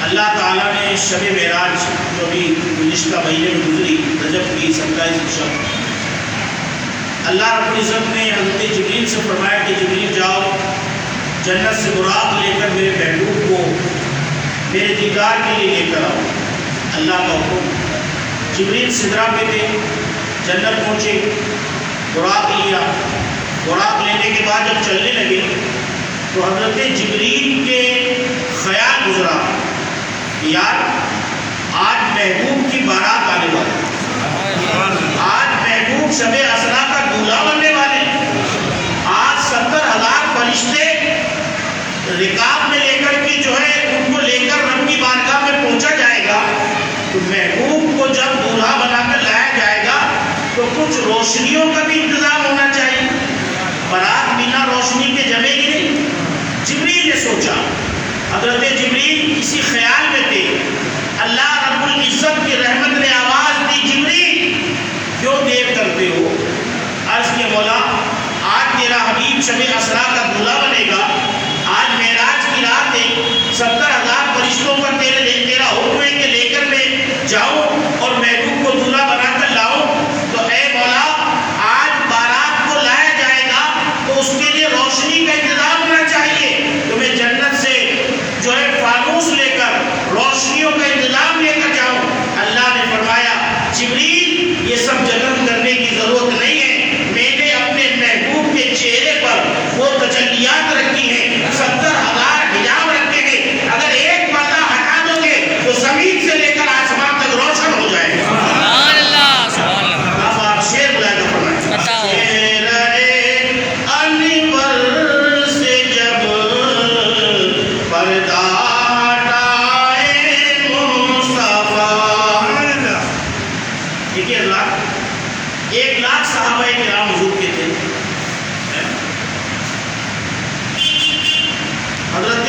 اللہ تعالیٰ نے شب معراج جو بھی گزشتہ مہینے میں گزری رجب کی 27 شب، اللہ رب العزت نے حضرت جبریل سے فرمایا کہ جبریل جاؤ جنت سے براق لے کر میرے محبوب کو میرے دیدار کے لیے لے کر آؤ۔ اللہ کا حکم، جبریل سدرہ پہ تھے، جنت پہنچے، براق لیا، براق لینے کے بعد جب چلنے لگے تو حضرت جبریل کے خیال گزرا یار آج محبوب کی بارات آنے والی، آج محبوب شب اسرا کا دولہا بننے والے، آج 70,000 فرشتے رکاب میں لے کر کے جو ہے ان کو لے کر رب کی بارگاہ میں پہنچا جائے گا، تو محبوب کو جب دولہا بنا کر لایا جائے گا تو کچھ روشنیوں کا بھی انتظام ہونا چاہیے، بارات بنا روشنی کے جمے گی نہیں۔ جبریل نے سوچا، حضرت جبریل اسی خیال میں تھے، اللہ رب العزت کی رحمت نے آواز دی، جبریل کیوں دیر کرتے ہو؟ عرض کے مولا آج تیرا حبیب شب اسرا کا دولہا بنے گا، آج معراج کی رات ہے، 70,000 فرشتوں پر تیرا حکم ہے کہ لے کر میں جاؤں اور محبوب کو دولہا بنا کر لاؤں، تو اے مولا آج بارات کو لایا جائے گا تو اس کے لیے روشنی کا انتظام ہونا چاہیے، تو میں جنت سے جو ہے فانوس لے کر روشنیوں کا انتظام لے کر جاؤں۔ اللہ نے فرمایا جبریل یہ سب جتن کرنے کی ضرورت نہیں ہے، میں نے اپنے محبوب کے چہرے پر وہ تجلیات رکھی ہیں، 70,000 حجاب رکھے ہیں، اگر ایک پردہ ہٹا دو گے تو زمین سے لے کر آسمان تک روشن ہو جائے گا۔ سبحان اللہ، سبحان اللہ۔ اب آپ شعر بلائے گا فرمائیں، ایک لاکھ صحابہ کرام حضور کے تھے، حضرت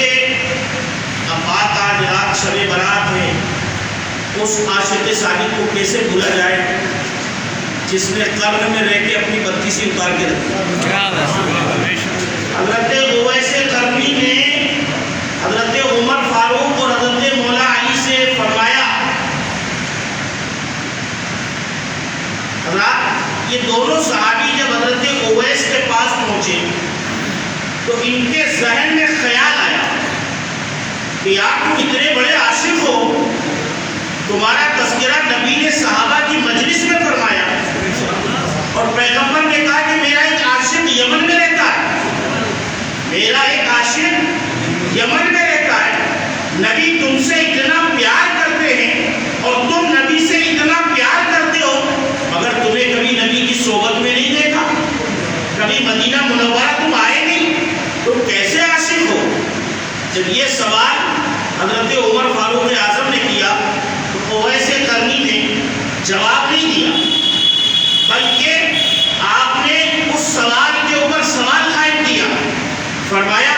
عباس آج رات شب برات ہے، اس عاشق صادق کو کیسے بھولا جائے جس نے قبر میں رہ کے اپنی بدکشی اتار کے رکھی۔ حضرت اویس قرنی نے حضرت عمر فاروق اور حضرت مولا علی سے فرمایا، حضرات یہ دونوں صحابی جب حضرت اویس کے پاس پہنچے تو ان کے ذہن میں خیال آیا کہ آپ کو اتنے بڑے عاشق ہو، تمہارا تذکرہ نبی نے صحابہ کی مجلس میں فرمایا اور پیغمبر نے کہا کہ میرا ایک عاشق یمن میں رہتا ہے، میرا ایک عاشق یمن میں رہتا ہے، نبی تم سے اتنا پیار کرتے ہیں اور تم نبی سے اتنا پیار کرتے ہو، مگر تمہیں کبھی نبی کی صحبت میں نہیں دیکھا، کبھی مدینہ منورہ تم آئے نہیں، تم کیسے عاشق ہو؟ جب یہ سوال حضرت عمر فاروق اعظم نے کیا تو اویس قرنی نے جواب نہیں دیا، بلکہ آپ نے اس سوال کے اوپر سوال قائم کیا، فرمایا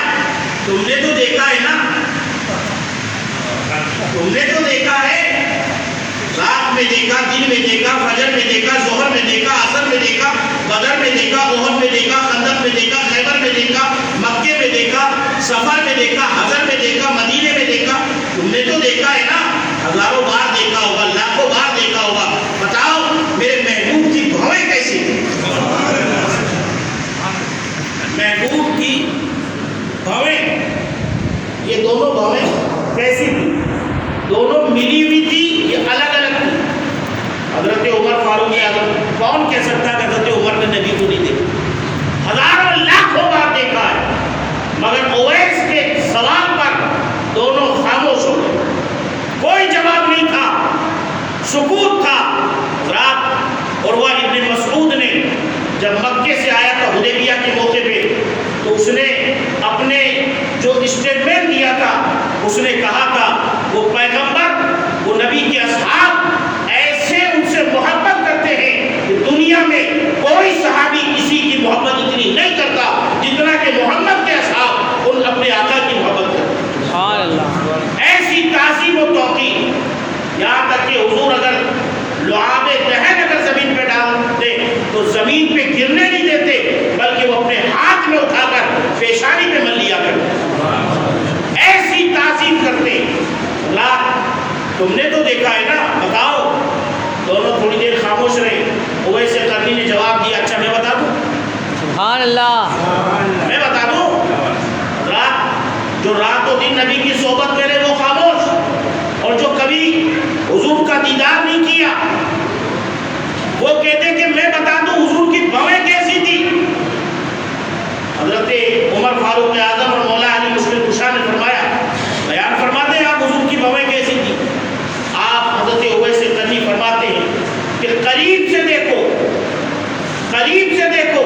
تم نے تو دیکھا ہے نا، تم نے تو دیکھا ہے، رات میں دیکھا، دن میں دیکھا، فجر میں دیکھا، ظہر میں دیکھا، عصر میں دیکھا، بدر میں دیکھا، احد میں دیکھا، خندق میں دیکھا، خیبر میں دیکھا، مکے میں دیکھا، سفر میں دیکھا، حضر میں دیکھا، مدینے میں دیکھا، تم نے تو دیکھا ہے نا، ہزاروں بار دیکھا ہوگا، لاکھوں بار دیکھا ہوگا، بتاؤ میرے محبوب کی بھویں کیسی تھی؟ محبوب کی بھویں، یہ دونوں بھویں کیسی تھی؟ دونوں ملی ہوئی تھی یا الگ الگ تھی؟ حضرت عمر فاروق اعظم، کون کہہ سکتا کہ حضرت عمر نے نبی کو نہیں دیکھا؟ ہزاروں لاکھوں بار دیکھا ہے، مگر اویس کے سوال پر دونوں خاموش ہو گئے، کوئی جواب نہیں تھا، سکوت تھا۔ رات عروہ ابن مسعود نے جب مکے سے آیا تھا حدیبیہ کے موقع پہ، تو اس نے اپنے جو اسٹیٹمنٹ دیا تھا، اس نے کہا تھا وہ پیغمبر سبحان اللہ. میں بتا دوں، جو رات و دن نبی کی صحبت کرے وہ خاموش، اور جو کبھی حضور کا دیدار نہیں کیا وہ کہتے کہ میں بتا دوں حضور کی بھویں کیسی تھی. حضرت عمر فاروق اعظم اور مولا علی مشکل کشا نے فرمایا، بیان فرماتے ہیں آپ حضور کی بھویں کیسی تھی. آپ حضرت اویس قرنی فرماتے ہیں کہ قریب سے دیکھو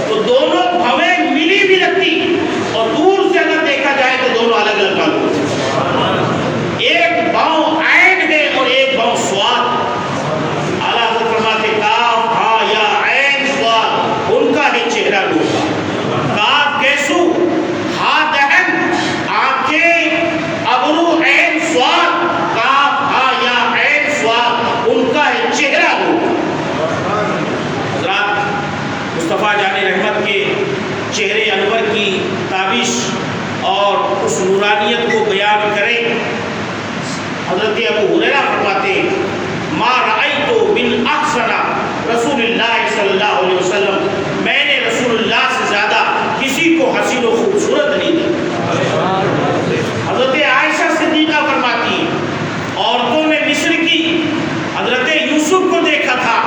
تو دونوں بھویں ملی بھی لگتی، اور دور سے اگر دیکھا جائے تو دونوں الگ الگ معلوم ہوتے. ایک بھاؤں عین ہے اور ایک بھاؤں سواد. اعلیٰ حضرت فرماتے کاف ہا یا عین سواد، ان کا ہے چہرہ نور کا. کاف کیسو، ہا دہن، آنکھیں ابرو عین سواد. کاف ہا یا عین سواد، ان کا ہے چہرہ نور. حضرات مصطفیٰ جان رحمت کے چہرے انور کی تابش اور اس نورانیت کو بیان کریں. حضرت ابو ہریرہ فرماتے ہیں ما رأیت من احسن رسول اللہ صلی اللہ علیہ وسلم، میں نے رسول اللہ سے زیادہ کسی کو حسین و خوبصورت نہیں دیکھا. حضرت عائشہ صدیقہ فرماتی ہیں عورتوں میں مصر کی حضرت یوسف کو دیکھا تھا،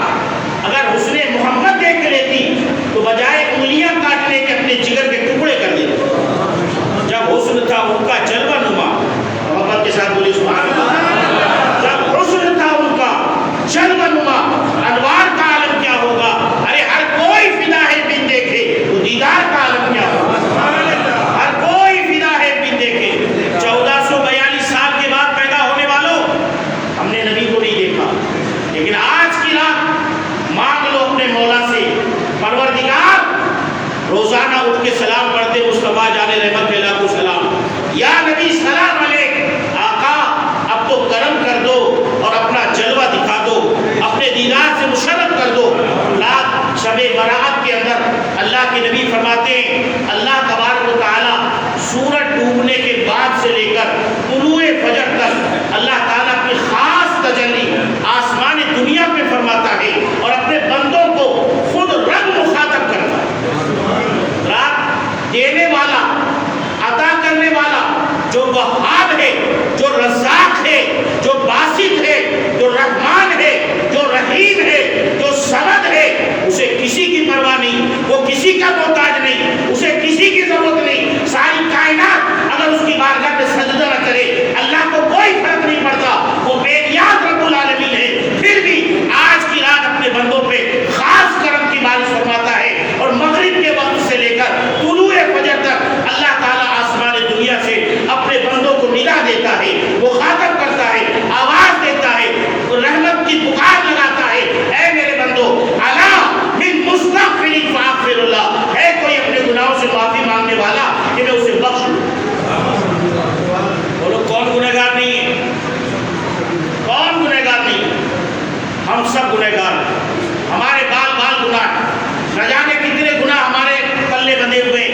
اگر حسن محمد دیکھ لیتی تو بجائے انگلیاں کاٹنے کے اپنے جگر کے ٹکڑے کر دیتے. جب حسن تھا ان کا جلوہ نما، محبت کے ساتھ بولی سبحان اللہ. جب حسن تھا ان کا جلوہ نما، انوار کا عالم کیا ہوگا. ارے ہر کوئی فدا ہے بن دیکھے تو دیدار کا عالم کیا ہوگا. ہر کوئی فدا ہے بن دیکھے. 1442 سال کے بعد پیدا ہونے والوں، ہم نے نبی کو نہیں دیکھا، لیکن آج کی رات مانگ لو اپنے مولا سے، پروردگار روزانہ اٹھ کے سلام پڑھتے مصطفیٰ جان رحمت کے لاکھوں سلام، یا نبی سلام علیک. آقا اب تو کرم کر دو اور اپنا جلوہ دکھا دو، اپنے دیدار سے مشرف کر دو. رات شب برات کے اندر اللہ کے نبی فرماتے ہیں اللہ تبارک و تعالیٰ سورج ڈوبنے کے بعد سے لے کر طلوع فجر تک اللہ تعالیٰ کی خاص تجلی آسمان دنیا پہ فرماتا ہے اور اپنے بندوں کو خود رنگ مخاطب کرتا ہے. رات دینے والا، عطا کرنے والا، جو وہاب ہے، جو رزاق ہے، جو باسط ہے، جو رحمان ہے، جو رحیم ہے، جو صمد ہے، اسے کسی کی پرواہ نہیں، وہ کسی کا محتاج نہیں، اسے کسی کی ضرورت نہیں. ساری کائنات اگر اس کی بارگاہ میں سجدہ نہ کرے اللہ کو کوئی فرق نہیں پڑتا، وہ بے نیاز رب العالمین ہے. پھر بھی آج کی رات اپنے بندوں پہ خاص کرم کی بارش فرماتا ہے، اور مغرب کے وقت سے لے کر طلوع فجر تک اللہ تعالیٰ آسمان دنیا سے اپنے بندوں کو ندا دیتا ہے، وہ خاطب کرتا ہے، آواز دیتا ہے، رحمت کی پکار لگاتا ہے. اے میرے بندو، الا من مستغفر فاغفر اللہ، ہے کوئی اپنے گناہوں سے معافی مانگنے والا کہ میں اسے بخش لوں. بولو کون گنہگار نہیں ہے؟ کون گنہگار نہیں ہے؟ ہم سب گنہگار ہیں. ہمارے بال بال گناہ، نہ جانے کتنے گناہ ہمارے پلے بندھے ہوئے.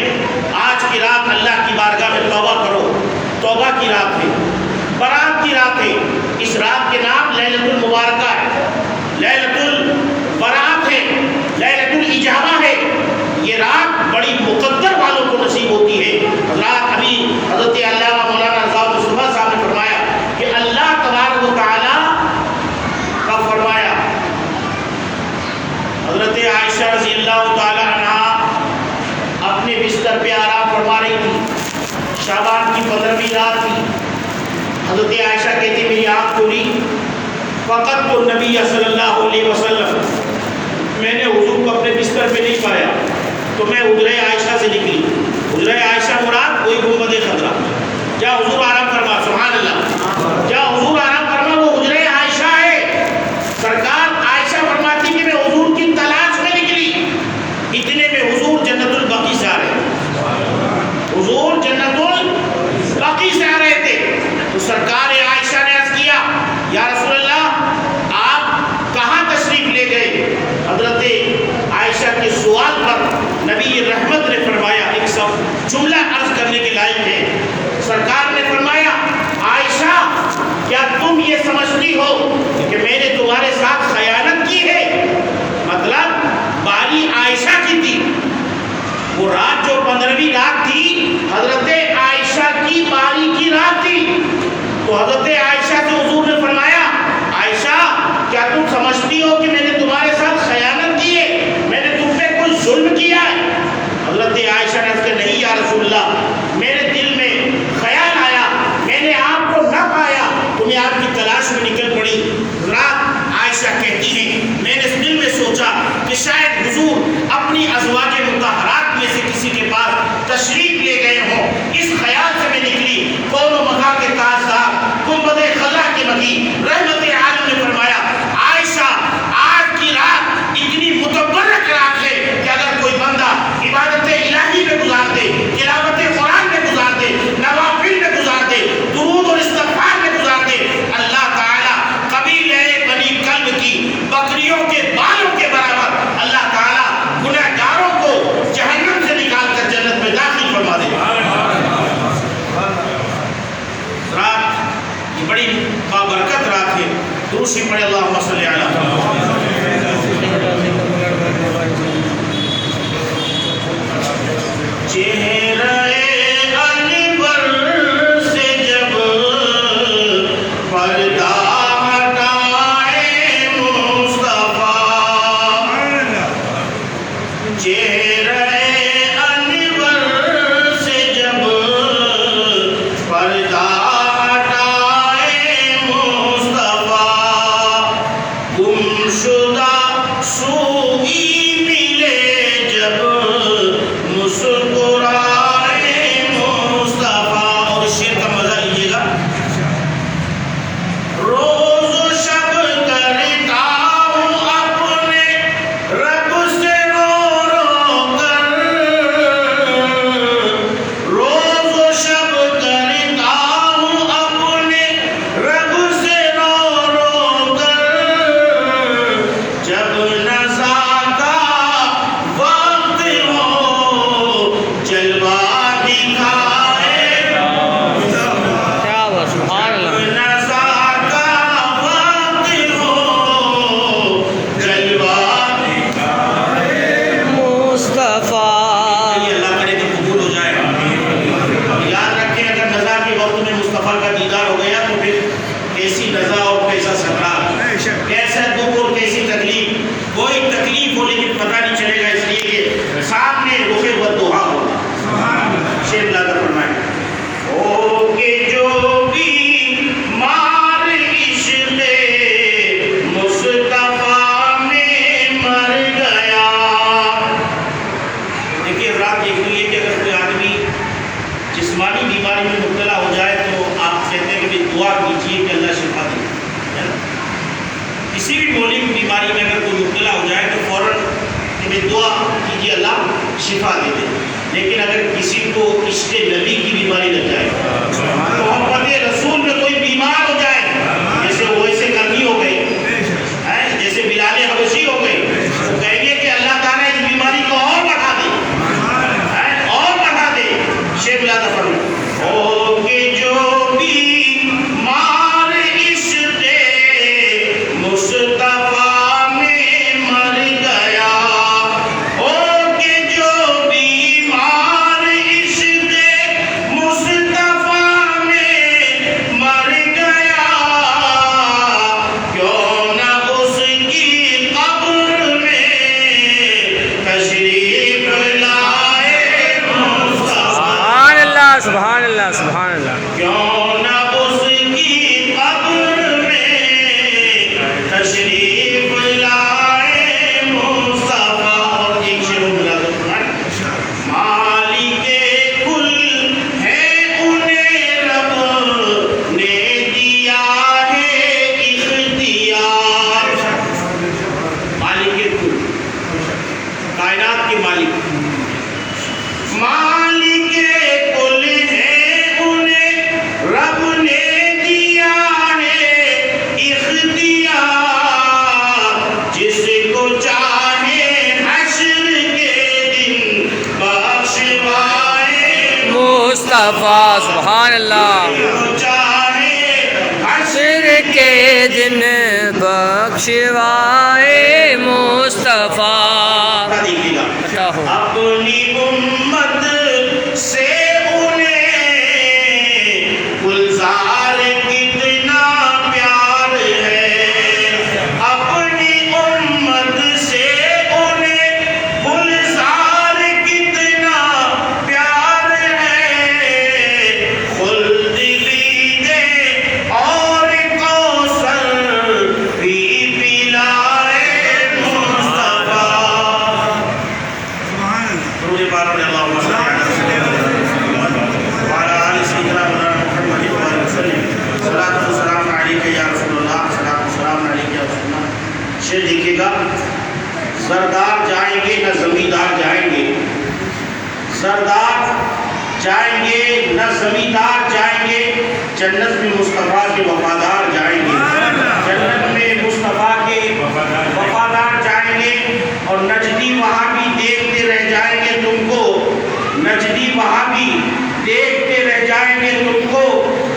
آج کی رات اللہ کی بارگاہ میں توبہ کرو. توبہ کی رات ہے، برات کی رات ہے. اس رات کے نام لیلۃ المبارکہ ہے، لیلۃ البرات ہے، لیلۃ الاجابہ ہے. یہ رات بڑی مقدر والوں کو نصیب ہوتی ہے. رات ابھی حضرت علامہ مولانا رضا مصطفیٰ صاحب نے فرمایا کہ اللہ تبارک و تعالیٰ کا فرمایا، حضرت عائشہ رضی اللہ تعالی عنہ اپنے بستر پہ آرام فرما رہی تھی. شعبان کی 15ویں رات تھی. حضرت عائشہ کہتی میری آنکھ کھلی، فقط تو نبی صلی اللہ علیہ وسلم، میں نے حضور کو اپنے بستر پہ نہیں پایا تو میں حجرہ عائشہ سے نکلی. حجرہ عائشہ مراد کوئی گنبد خضرا. جا حضور آرام فرما، سبحان اللہ، جا حضور آرام فرما، وہ حجرہ عائشہ ہے. سرکار عائشہ فرماتی کہ میں حضور کی تلاش میں نکلی، اتنے میں حضور جنت البقیع سے آ رہے تھے. حضور جنت البقیع سے آ رہے تھے. تو سرکار عائشہ نے عرض کیا یا رسول اللہ آپ کہاں تشریف لے گئے؟ حضرت عائشہ کے سوال پر نبی رحمت نے فرمایا، ایک جملہ عرض کرنے کے لائق ہے. سرکار نے فرمایا شاید حضور اپنی ازواج مطہرات میں سے کسی کے پاس تشریف لے گئے ہوں، اس خیال سے میں نکلی۔ کون و مکان کے تاجدار گنبد خضرا کے مکی رحمت عالم نے فرمایا، عائشہ آج کی رات اتنی متبرک رات ہے کہ اگر کوئی بندہ عبادت الہی میں گزار دے، تلاوت قرآن میں گزار دے، نوافل میں گزار دے، درود اور استغفار میں گزار دے، اللہ تعالیٰ قبیلہ بنی کلب کی بکریوں کے بالوں کے برابر اللہ تعالیٰ گنہگاروں کو جہنم سے نکال کر جنت میں داخل فرما دے۔ رات یہ بڑی بابرکت رات ہے، درود شریف پڑھے اللہم صلی علی چہرہ انور سے جب پردہ ہٹائے مصطفیٰ، چہرہ انور سے جب پردہ ہٹائے مصطفیٰ، گمشدہ سوئی ملے جب مسکرائے مصطفیٰ۔ اور اس شعر کا مزہ لیجیے گا، روز و شب کرتا ہوں اپنے رب سے رو رو کر، روز و شب کرتا ہوں اپنے رب سے رو رو کر، جب نزا کا وقت ہو جلوہ دکھائے کیا بات، سبحان اللہ۔ نزا کا وقت ہو جلوہ مصطفیٰ، یہ اللہ کرے کہ قبول ہو جائے۔ یاد رکھیں اگر نزا کے وقت میں مصطفیٰ کا دیدار ہو گیا تو پھر کیسی نزا اور کیسا سکرات، کیسا دکھ اور کیسی تکلیف، کوئی تکلیف ہو لیکن پتہ نہیں چلے گا، اس لیے کہ سامنے رخ والدہا ہو۔ شعر لا کر فرمائیں، ہو کہ جو بھی مار عشق مصطفیٰ میں مر گیا۔ دیکھیے رات دیکھ لیے کہ اگر کوئی آدمی جسمانی بیماری میں مبتلا ہو جائے تو آپ کہتے ہیں کہ دعا کیجیے کہ اللہ شفا دے، ہے نا؟ کسی بھی مولک بیماری میں اگر کوئی مبتلا ہو جائے تو فوراً کہ دعا کیجیے اللہ شفا دے دے۔ لیکن اگر کسی کو عشق نبی کی بیماری لگ جائے، محبت رسول میں کوئی بیمار ہو جائے، جیسے ویسے کرنی ہو گئی، جیسے بلال حبشی ہو گئی، تو کہیں گے کہ اللہ تعالیٰ اس بیماری کو اور بڑھا دے، اور بڑھا دے۔ شیخ لا دفر ہو کہ جو بھی مار عشق مصطفیٰ میں مر گیا، ہو کہ جو بھی مار عشق مصطفیٰ میں مر گیا، کیوں نہ اس کی قبر میں تشریف لائے مصطفیٰ، سبحان اللہ، سبحان اللہ، سبحان اللہ۔ کیوں نہ اس کی قبر میں تشریف لائے مصطفیٰ۔ اور ایک شعر ملا دو مالک کل ہے انہیں رب نے دیا ہے اختیار۔ مالک کل، کائنات کے مالک، مالک کل ہے انہیں رب نے دیا ہے اختیار، جس کو چاہے حشر کے دن بخشوائے مصطفیٰ، سبحان اللہ۔ جس کو چاہے حشر حشر کے دن بخشوائے مصطفیٰ دیکھیے گا عطا ہو۔ اپنی امت سے انہیں گلزار کتنا پیار ہے، اپنی امت سے انہیں گلزار کتنا پیار ہے، خلد بھی دے اور کوثر بھی پلائے مصطفیٰ۔ زردار جائیں گے نہ زمیندار جائیں گے، زردار جائیں گے نہ زمیندار جائیں گے، جنت میں مصطفیٰ کے وفادار جائیں گے، جنت میں مصطفیٰ کے وفادار جائیں گے۔ اور نجدی وہاں بھی دیکھتے رہ جائیں گے تم کو، نجدی وہاں بھی دیکھتے رہ جائیں گے تم کو،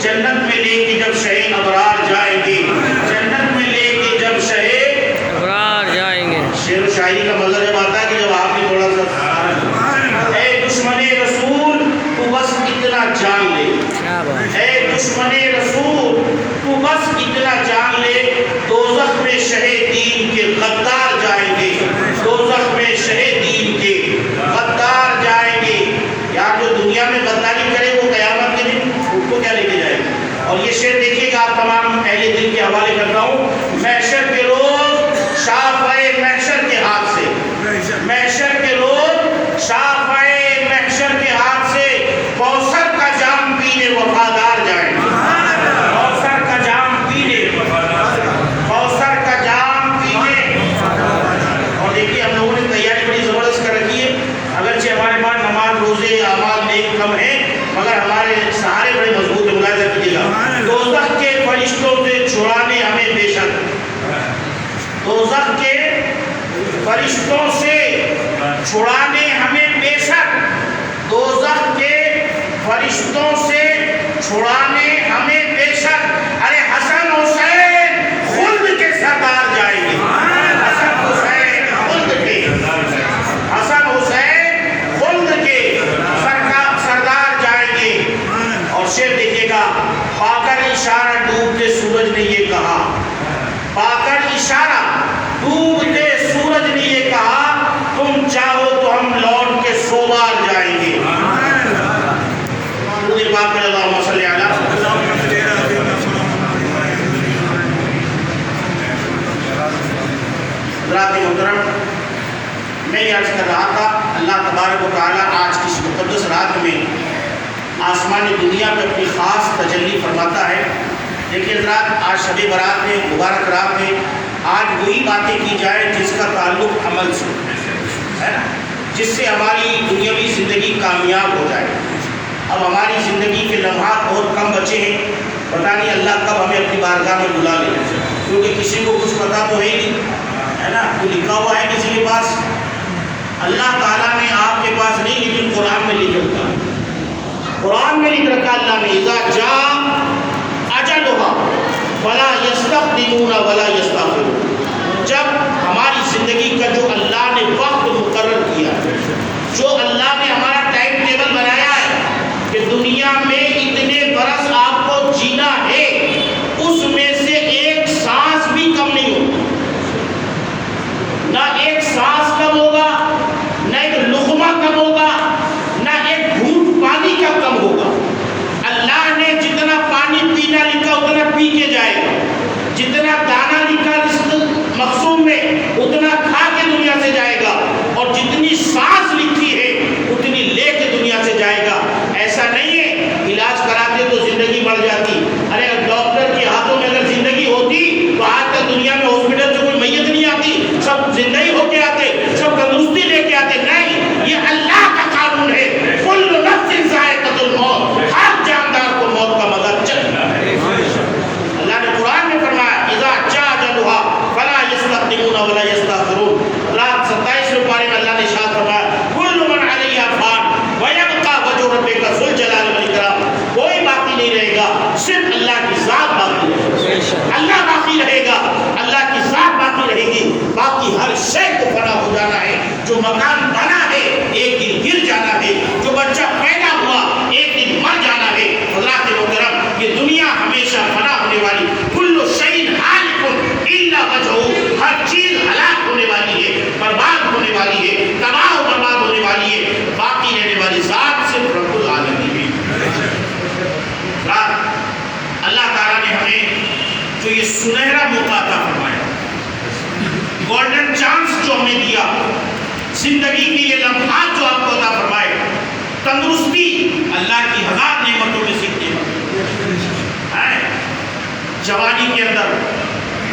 جنت میں لے کے جب شہ ابرار جائیں گے، جنت میں لے کے جب شہ ابرار جائیں گے۔ شعر و شاعری کا مزہ جب آتا ہے کہ جب آپ نے تھوڑا سا اے دشمن رسول تو بس اتنا جان لے، کیا بات، اے دشمن رسول تو بس اتنا جان لے، دوزخ میں شہ دین کے غدار جائیں گے، دوزخ میں شہ دین کے غدار جائیں گے۔ یار جو دنیا میں غداری کرے وہ قیامت کے دن اس کو کیا لے کے جائے گا؟ اور یہ شعر دیکھیے گا، آپ تمام اہل دل کے حوالے کر رہا ہوں، محشر کے روز شافعِ محشر کے ہاتھ سے، محشر کے روز شافعِ محشر کے ہاتھ سے کوثر کا جام پینے وفادار جائیں گے، کوثر کا جام پینے، کوثر کا جام پینے۔ اور دیکھیے ہم لوگوں نے تیاری بڑی زبردست کر رکھی ہے، اگرچہ ہمارے پاس نماز روزے اعمال نیک کم ہیں مگر ہمارے سہارے بڑے مضبوط ہیں، ملاحظہ کیجیے گا۔ دوزخ کے فرشتوں سے چھڑانے ہمیں بے شک، دوزخ کے فرشتوں سے چھڑانے ہمیں بے شک، دوزخ کے فرشتوں سے چھڑانے ہمیں بے شک۔ ارے حسن حسین خلد کے سردار جائیں گے، حسن حسین خلد کے، حسن حسین خلد کے سردار جائیں گے۔ اور شعر دیکھیے گا، پا کر اشارہ ڈوبتے سورج نے یہ کہا، پا کر اشارہ ڈوبتے سورج نے یہ کہا، تم چاہو تو ہم لوٹ کے سوبار جائیں گے۔ درود پاک پڑھ اللہم صلی علی حضرات محترم، میں یہ عرض کر رہا تھا، اللہ تبارک و تعالیٰ آج کی اس مقدس رات میں آسمانی دنیا میں اپنی خاص تجلی فرماتا ہے۔ دیکھیے حضرات، آج شب برات میں مبارک رات میں آج وہی باتیں کی جائیں جس کا تعلق عمل سے ہے نا، جس سے ہماری دنیاوی زندگی کامیاب ہو جائے۔ اب ہماری زندگی کے لمحات بہت کم بچے ہیں، پتہ نہیں اللہ کب ہمیں اپنی بارگاہ میں بلا لے، کیونکہ کسی کو کچھ پتہ تو ہے ہی نہیں، ہے نا، تو لکھا ہوا ہے کسی کے پاس، اللہ تعالیٰ نے آپ کے پاس نہیں، لیکن قرآن میں لکھ رکھا، قرآن میں لکھ رکھا اللہ نے، اذا جاء اجلها فلا یستقدمون ولا یستاخرون۔ جب ہماری زندگی کا جو اللہ نے وقت مقرر کیا ہے، جو اللہ نے ہمارا ٹائم ٹیبل بنایا ہے کہ دنیا میں اتنے برس آپ کو جینا ہے، اس میں سے ایک سانس بھی کم نہیں ہوگا، نہ ایک سانس کم ہوگا، نہ ایک لقمہ کم ہوگا، نہ ایک گھونٹ پانی کا کم ہوگا۔ اللہ نے جتنا پانی پینا لکھا اتنا پی کے جائے گا، جتنا دانا لکھا رزق مقسوم میں اتنا کھا کے دنیا سے جائے گا، اور جتنی سانس لکھی ہے اتنی لے کے دنیا سے جائے گا۔ ایسا نہیں ہے علاج کراتے تو زندگی بڑھ جاتی، ارے ڈاکٹر کے ہاتھوں میں اگر زندگی ہوتی تو آج تک دنیا میں ہاسپٹل سے کوئی میت نہیں آتی، سب زندگی ہو کے آتے، سب تندرستی لے کے آتے۔ نہیں، یہ اللہ کا قانون ہے، کل نفس ذائقۃ الموت، ہر جاندار کو موت کا مزہ چکھنا ہے۔ اللہ نے قرآن میں فرمایا، اذا جاء اجلها فلا یستقدمون ولا یستاخرون۔ رات 27 پارے میں اللہ نے ارشاد فرمایا، کل من علیہا فان ویبقى وجہ ربک ذو الجلال والاکرام۔ کوئی باقی نہیں رہے گا، صرف اللہ کی ذات باقی رہے گی، اللہ باقی رہے گا، اللہ کی ذات باقی رہے گی، باقی ہر شے کو فنا ہو جانا ہے۔ جو مکان بنا ہے ایک دن گر جانا ہے، جو بچہ پیدا ہوا ایک دن مر جانا ہے۔ حضرات محترم، یہ دنیا ہمیشہ فنا ہونے والی، کل شیء ہالک الا وجہہ، ہر چیز ہلاک ہونے والی ہے، برباد ہونے والی ہے، تباہ و برباد ہونے والی ہے، باقی رہنے والی ذات صرف رب العالمین ہے۔ اللہ تعالیٰ نے ہمیں جو یہ سنہرا موقع عطا فرمایا، گولڈن چانس جو ہمیں دیا، زندگی کے یہ لمحات جو آپ کو عطا فرمائے، تندرستی اللہ کی ہزار نعمتوں میں سے ایک نعمت ہے۔ جوانی کے اندر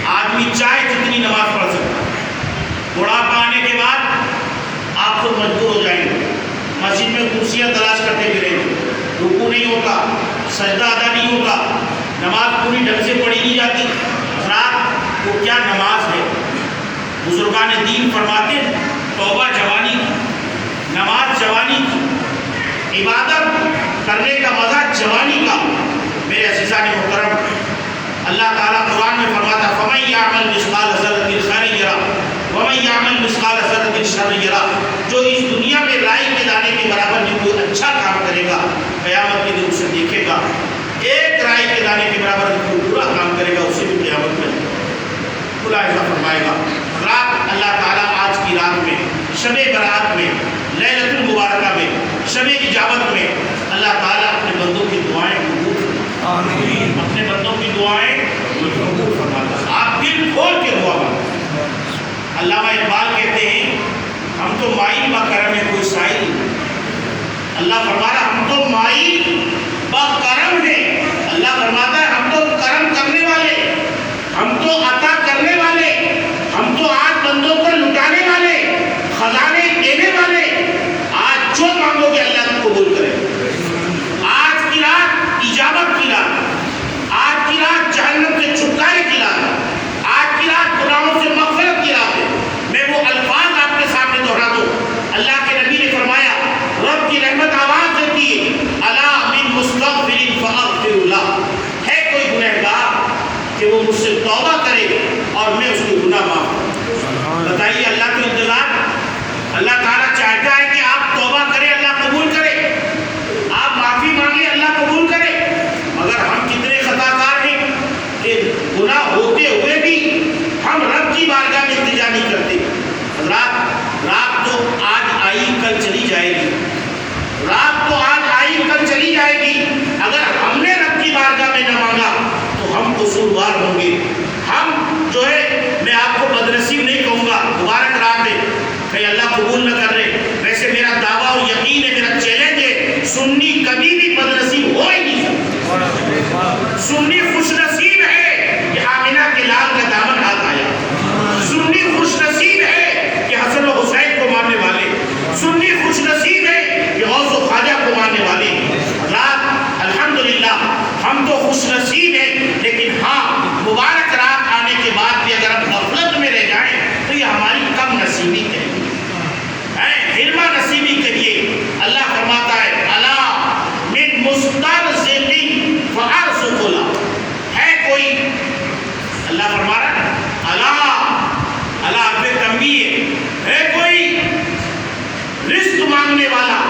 آدمی چاہے جتنی نماز پڑھ سکتا، بڑھاپا آنے کے آپ خود مجبور ہو جائیں گے. مسجد میں کرسیاں تلاش کرتے پھریں گے, رکوع نہیں ہوتا, سجدہ ادا نہیں ہوتا, نماز پوری ڈھنگ سے پڑھی نہیں جاتی. حضرات وہ کیا نماز ہے؟ بزرگان دین فرماتے ہیں توبہ جوانی کی, نماز جوانی کی, عبادت کرنے کا مزہ جوانی کا. میرے عزیزان محترم, اللہ تعالیٰ قرآن میں فرماتا فَمَن يَعْمَلْ مِثْقَالَ ذَرَّةٍ خَيْرًا يَرَهُ وَمَن يَعْمَلْ مِثْقَالَ ذَرَّةٍ شَرًّا يَرَهُ. جو اس دنیا میں رائی کے دانے کے برابر بھی کوئی اچھا کام کرے گا, قیامت کے دن اسے دیکھے گا. ایک رائی کے دانے کے برابر کوئی برا کام کرے گا, اسے بھی قیامت میں ملاحظہ فرمائے گا. رات اللہ تعالیٰ آج کی رات میں, شب برات میں, لیلۃ المبارکہ میں, شب اجابت میں اللہ تعالیٰ اپنے بندوں کی دعائیں قبول فرماتا ہے. اپنے بندوں کی دعائیں قبول فرماتا ہے. آپ دل کھول کے دعا مانگیں. علامہ اقبال کہتے ہیں ہم تو مائل با کرم ہے کوئی سائل نہیں. اللہ فرما رہا ہم تو مائل با کرم ہے. اللہ فرماتا ہے ہم تو کرم کرنے والے, ہم تو عطا کرنے والے, ہم تو آج بندوں کو لٹانے والے, خزانے دینے والے. آج جو مانگو گے اللہ کو قبول کرے. آج کی رات اجابت کی رات, آج کی رات جہنم سے چھٹکارے کی رات, آج کی رات گناہوں سے مغفرت کی رات ہے. میں وہ الفاظ آپ کے سامنے دہرا دوں. اللہ کے نبی نے فرمایا رب کی رحمت آواز دیتی ہے الا من مستغفر فاغفر له. ہے کوئی گنہگار کہ وہ مجھ سے توبہ کرے اور میں اس کو گناہ معاف کروں. بتائیے اللہ کا انتظار. اللہ تعالیٰ چاہتا ہے کہ آپ توبہ کریں, اللہ قبول کرے, آپ معافی مانگیں, اللہ قبول کرے. مگر ہم کتنے خطا کار ہیں کہ گناہ ہوتے ہوئے بھی ہم رب کی بارگاہ میں التجا نہیں کرتے. حضرات رات تو آج آئی کل چلی جائے گی, رات تو آج آئی کل چلی جائے گی. اگر ہم نے رب کی بارگاہ میں نہ مانگا تو ہم قصوروار ہوں گے. ہم جو ہے میں آپ کو بدنصیب نہیں کہوں گا, مبارک رات ہے, کہ اللہ قبول نہ کر رہے. ویسے میرا دعویٰ اور یقین ہے, میرا چیلنج ہے, سنی کبھی بھی بدنصیب ہو ہی نہیں سکتا. سنی خوش نصیب ہے کہ آمینہ کے لال کا دامن ہاتھ آیا. سنی خوش نصیب ہے کہ حسن و حسین کو ماننے والے. سنی خوش نصیب ہے کہ غوث و خواجہ کو ماننے والے. رات الحمدللہ ہم تو خوش نصیب ہیں, لیکن ہاں مبارک رات آنے کے بعد بھی اگر ہم غفلت میں رہ جائیں تو یہ ہماری کم نصیبی کے لیے, حرمہ نصیبی کے لیے. اللہ فرماتا ہے الا من مسترزق فارزق له. ہے کوئی, اللہ فرما رہا ہے اللہ آپ پہ تنبیہ ہے کوئی رزق مانگنے والا,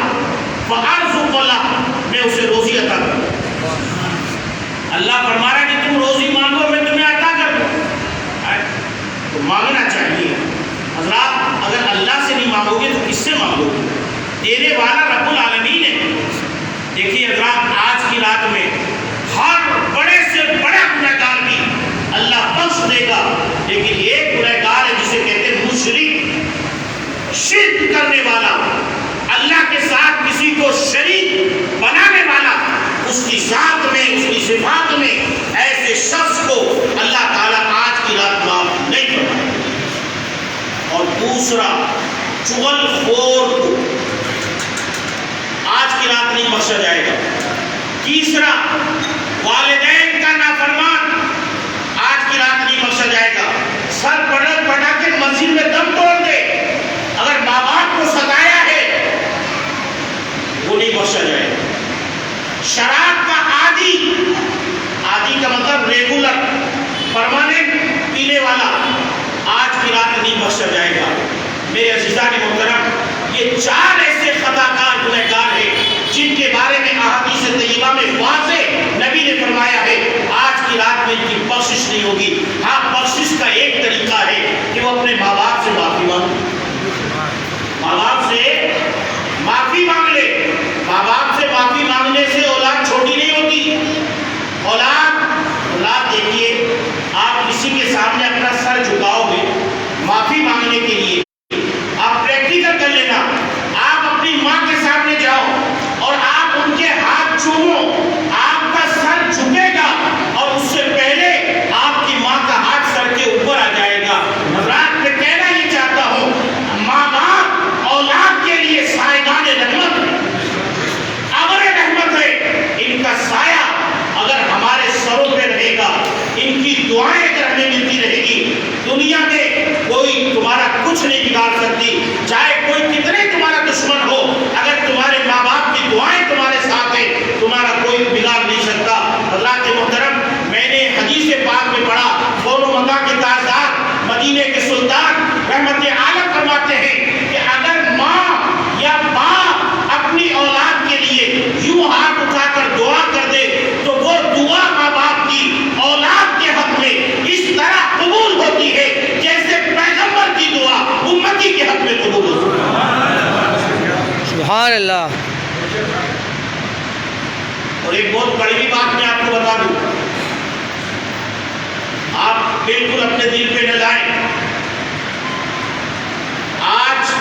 فارزق له, میں اسے روزی عطا کروں. اللہ فرما رہا ہے کہ تم روزی مانگو میں تمہیں عطا کر دوں. تو مانگنا چاہیے. حضرات اگر اللہ سے نہیں مانگو گے تو کس سے مانگو گے؟ دینے والا رب العالمین ہے. دیکھیے حضرات آج کی رات میں ہر بڑے سے بڑا گنہگار بھی اللہ بخش دے گا, لیکن ایک گنہگار ہے جسے کہتے ہیں مشرک, شرک کرنے والا, اللہ کے ساتھ کسی کو شریک بنانے والا. اس کی ذات میں, اس کی صفات میں ایسے شخص کو اللہ تعالیٰ آج کی رات معاف نہیں کرتا. اور دوسرا چغل خور کو آج کی رات نہیں بخشا جائے گا. تیسرا والدین کا نافرمان آج کی رات نہیں بخشا جائے گا. سر پڑا کے مسجد میں دم توڑ دے, اگر ماں باپ کو ستایا ہے وہ نہیں بخشا جائے گا. شراب کا عادی, عادی کا مطلب ریگولر پرماننٹ پینے والا, آج کی رات نہیں بخشا جائے گا. میرے عزیزان محترم یہ چار ایسے خطا کار گنہگار ہیں جن کے بارے میں احادیث طیبہ میں واضح نبی نے فرمایا ہے آج کی رات میں ان کی بخشش نہیں ہوگی. ہاں بخشش کا ایک طریقہ ہے کہ وہ اپنے ماں باپ سے معافی مانگے, ماں باپ سے معافی مانگ لے. ماں باپ سے معافی مانگنے سے اولاد چھوٹی نہیں ہوتی. اولاد دیکھیے آپ کسی کے سامنے اپنا سر جھکاؤ گے معافی مانگنے کے لیے, آپ پریکٹیکل کر لینا. آپ اپنی ماں کے سامنے جاؤ اور آپ ان کے ہاتھ چومو, آپ کا سر جھکے گا اور اس سے پہلے آپ کی ماں کا ہاتھ سر کے اوپر آ جائے گا. رات میں ہوگی. چاہے کوئی کتنے تمہارا دشمن ہو، اگر تمہارے ماں باپ کی دعائیں تمہارے ساتھ ہیں تمہارا کوئی بگاڑ نہیں سکتا. حضرات محترم، میں نے حدیث پاک میں پڑھا، دونوں مکہ کے تاجدار مدینے کے سلطان رحمت عالم فرماتے ہیں کہ اگر ماں یا باپ اپنی اولاد کے لیے یوں ہاتھ اٹھا کر دعا کر دے تو وہ دعا ماں باپ کی اولاد کے حق میں اس طرح قبول ہوتی ہے جیسے پیغمبر کی دعا امتی کے حق میں قبول ہوتی ہے. سبحان اللہ. اور ایک بہت بڑی بات میں آپ کو بتا دوں، آپ بالکل اپنے دل پہ نہ لائیں. آج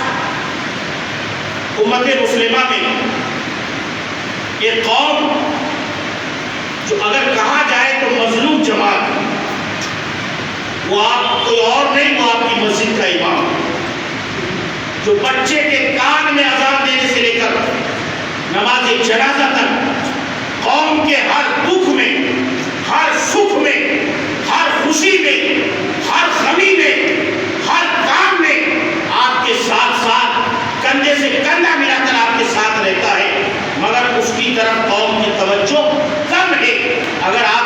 امت مسلمہ میں یہ قوم جو اگر کہا جائے تو مظلوم جماعت، وہ آپ کوئی اور نہیں، وہ آپ کی مسجد کا امام، جو بچے کے کان میں اذان دینے سے لے کر نماز جنازہ تک قوم کے ہر دکھ میں، ہر سکھ میں، ہر خوشی میں، ہر غمی میں، ہر کام میں آپ کے ساتھ ساتھ کندھے سے کندھا ملا کر آپ کے ساتھ رہتا ہے. مگر اس کی طرف قوم کی توجہ کم ہے. اگر آپ